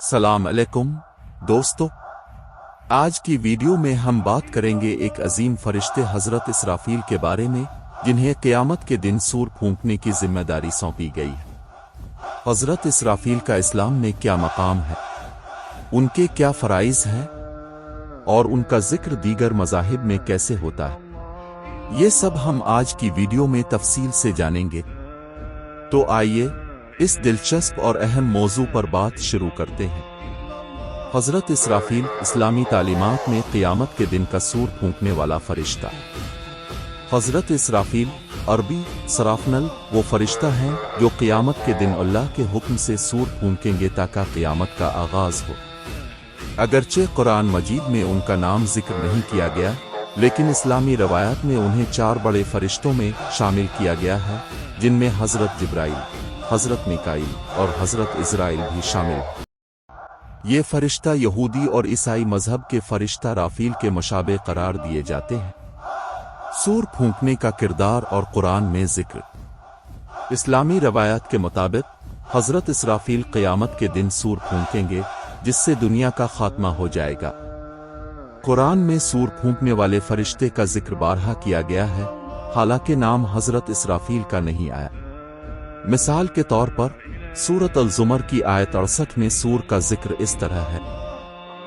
सलाम अलैकुम दोस्तों, आज की वीडियो में हम बात करेंगे एक अजीम फरिश्ते हजरत इसराफील के बारे में, जिन्हें क़यामत के दिन सूर फूंकने की जिम्मेदारी सौंपी गई है। हजरत इसराफील का इस्लाम में क्या मकाम है, उनके क्या फराइज़ हैं और उनका जिक्र दीगर मज़ाहिब में कैसे होता है, ये सब हम आज की वीडियो में तफसील से जानेंगे। तो आइए इस दिलचस्प और अहम मौजू पर बात शुरू करते हैं। हजरत इसराफील इस्लामी तालीमात में क़यामत के दिन का सूर फूंकने वाला फरिश्ता। हजरत इसराफील अरबी सराफनल वो फरिश्ता हैं जो क़यामत के दिन अल्लाह के हुक्म से सूर फूंकेंगे ताकि क़यामत का आगाज़ हो। अगरचे कुरान मजीद में उनका नाम जिक्र नहीं किया गया, लेकिन इस्लामी रवायात में उन्हें 4 बड़े फरिश्तों में शामिल किया गया है, जिनमें हजरत जिब्राइल, हजरत मिकाईल और हजरत इज़राइल भी शामिल। ये फरिश्ता यहूदी और ईसाई मजहब के फरिश्ता राफील के मुशाबे करार दिए जाते हैं। सूर फूंकने का किरदार और कुरान में जिक्र। इस्लामी रवायात के मुताबिक हजरत इसराफील क़यामत के दिन सूर फूंकेंगे, जिससे दुनिया का खात्मा हो जाएगा। कुरान में सूर फूंकने वाले फरिश्ते का जिक्र बारहा किया गया है, हालांकि नाम हजरत इसराफील का नहीं आया। मिसाल के तौर पर सूरत अल-ज़ुमर की आयत 68 में सूर का जिक्र इस तरह है,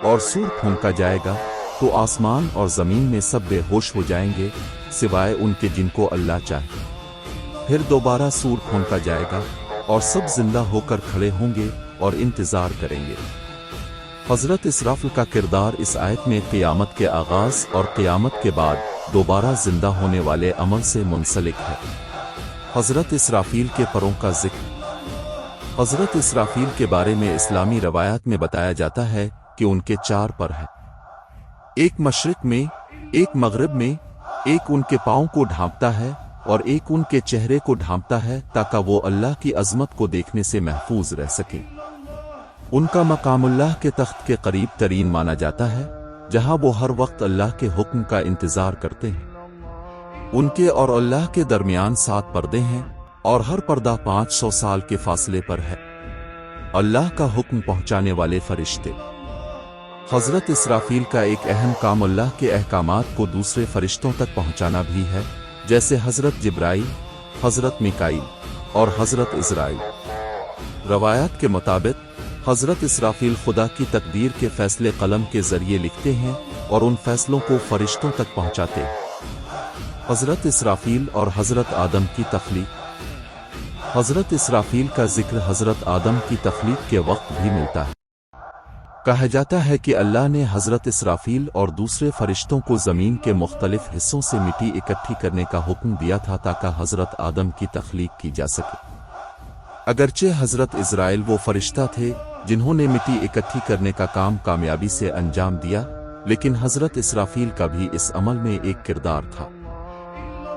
और सूर फूंका जाएगा तो आसमान और ज़मीन में सब बेहोश हो जाएंगे सिवाय उनके जिनको अल्लाह चाहे। फिर दोबारा सूर फूंका जाएगा और सब जिंदा होकर खड़े होंगे और इंतज़ार करेंगे। हजरत इसराफील का किरदार इस आयत में क़यामत के आगाज़ और क़यामत के बाद दोबारा जिंदा होने वाले अमल से मुंसलिक है। हजरत इसराफील के परों का जिक्र। हजरत इसराफील के बारे में इस्लामी रवायात में बताया जाता है कि उनके 4 पर हैं, एक मशरिक में, एक मगरिब में, एक उनके पाँव को ढांपता है और एक उनके चेहरे को ढांपता है ताकि वो अल्लाह की अजमत को देखने से महफूज रह सके। उनका मकामुल्लाह के तख्त के करीब तरीन माना जाता है, जहां वो हर वक्त अल्लाह के हुक्म का इंतजार करते हैं। उनके और अल्लाह के दरमियान 7 पर्दे हैं और हर पर्दा 500 साल के फासले पर है। अल्लाह का हुक्म पहुंचाने वाले फरिश्ते। हजरत इसराफील का एक अहम काम अल्लाह के अहकामात को दूसरे फरिश्तों तक पहुंचाना भी है, जैसे हजरत जिब्राइल, हजरत मिकाईल और हजरत इज़राइल। रवायात के मुताबिक हजरत इसराफील खुदा की तकदीर के फैसले कलम के जरिए लिखते हैं और उन फैसलों को फरिश्तों तक पहुंचाते हैं। हजरत इसराफील और हजरत आदम की तख्लीक। हजरत इसराफील का जिक्र हजरत आदम की तख्लीक के वक्त भी मिलता है। कहा जाता है कि अल्लाह ने हजरत इसराफील और दूसरे फरिश्तों को ज़मीन के मुख्तलिफ हिस्सों से मिट्टी इकट्ठी करने का हुक्म दिया था ताकि हजरत आदम की तख्लीक की जा सके। अगरचे हजरत इज़राइल वो फरिश्ता थे जिन्होंने मिट्टी इकट्ठी करने का काम कामयाबी से अंजाम दिया, लेकिन हजरत इसराफील का भी इस अमल में एक किरदार था।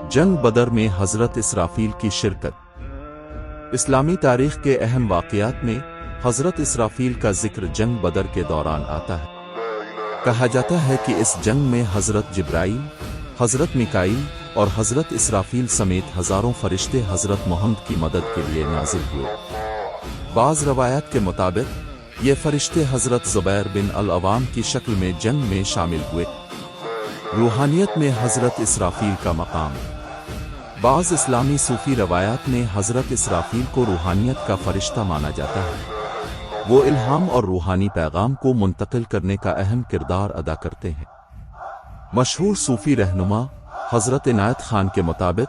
जंग बदर में हजरत इसराफील की शिरकत। इस्लामी तारीख के अहम वाक़यात में हजरत इसराफील का जिक्र जंग बदर के दौरान आता है। कहा जाता है कि इस जंग में हजरत जिब्राइल, हजरत मिकाईल और हजरत इसराफील समेत हजारों फरिश्ते हजरत मोहम्मद की मदद के लिए नाजिल हुए। बाज़ रवायात के मुताबिक ये फरिश्ते हजरत ज़ुबैर बिन अल-अवाम की शक्ल में जंग में शामिल हुए। रूहानियत में हजरत इसराफील का मकाम। बाज़ इस्लामी सूफी रवायात में हजरत इसराफील को रूहानियत का फरिश्ता माना जाता है। वो इल्हाम और रूहानी पैगाम को मुंतकिल करने का अहम किरदार अदा करते हैं। मशहूर सूफी रहनुमा हजरत इनायत खान के मुताबिक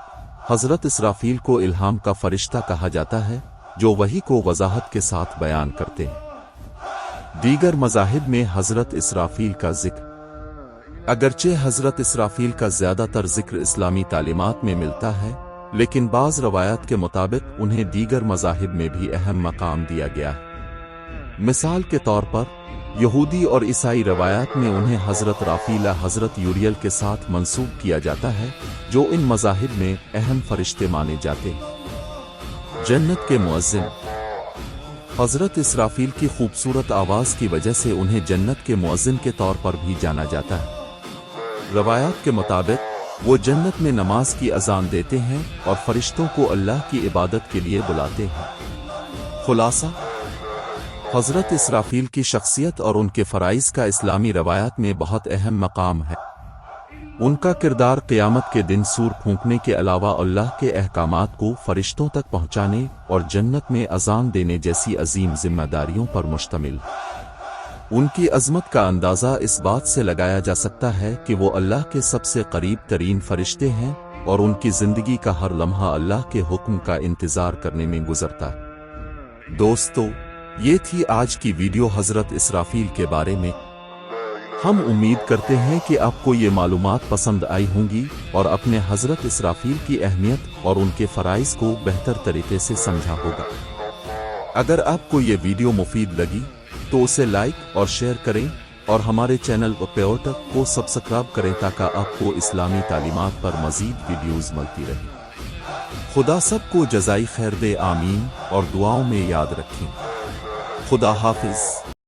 हजरत इसराफील को इल्हाम का फरिश्ता कहा जाता है, जो वही को वजाहत के साथ बयान करते हैं। दीगर मज़ाहिब में हजरत इसराफील का जिक्र। अगरचे हजरत इसराफील का ज़्यादातर जिक्र इस्लामी तालीमात में मिलता है, लेकिन बाज़ रवायात के मुताबिक उन्हें दीगर मज़ाहिब में भी अहम मकाम दिया गया है। मिसाल के तौर पर यहूदी और ईसाई रवायात में उन्हें हजरत राफीला, हजरत यूरियल के साथ मंसूब किया जाता है, जो इन मज़ाहिब में अहम फरिश्ते माने जाते हैं। जन्नत के मुअज्जिन। हजरत इसराफील की खूबसूरत आवाज़ की वजह से उन्हें जन्नत के मुअज्जिन के तौर पर भी जाना जाता है। रवायात के मुताबिक वो जन्नत में नमाज की अजान देते हैं और फरिश्तों को अल्लाह की इबादत के लिए बुलाते हैं। खुलासा। حضرت اسرافیل کی شخصیت اور ان کے فرائض کا اسلامی روایات میں بہت اہم مقام ہے۔ ان کا کردار قیامت کے دن سور پھونکنے کے علاوہ اللہ کے احکامات کو فرشتوں تک پہنچانے اور جنت میں اذان دینے جیسی عظیم ذمہ داریوں پر مشتمل ہے۔ ان کی عظمت کا اندازہ اس بات سے لگایا جا سکتا ہے کہ وہ اللہ کے سب سے قریب ترین فرشتے ہیں اور ان کی زندگی کا ہر لمحہ اللہ کے حکم کا انتظار کرنے میں گزرتا ہے۔ دوستو، یہ تھی آج کی ویڈیو حضرت اسرافیل کے بارے میں۔ ہم امید کرتے ہیں کہ آپ کو یہ معلومات پسند آئی ہوں گی اور اپنے حضرت اسرافیل کی اہمیت اور ان کے فرائض کو بہتر طریقے سے سمجھا ہوگا۔ اگر آپ کو یہ ویڈیو مفید لگی تو اسے لائک اور شیئر کریں اور ہمارے چینل پیوٹک کو سبسکرائب کریں تاکہ آپ کو اسلامی تعلیمات پر مزید ویڈیوز ملتی رہیں۔ خدا سب کو جزائے خیر دے، آمین، اور دعاؤں میں یاد رکھیں۔ خدا حافظ۔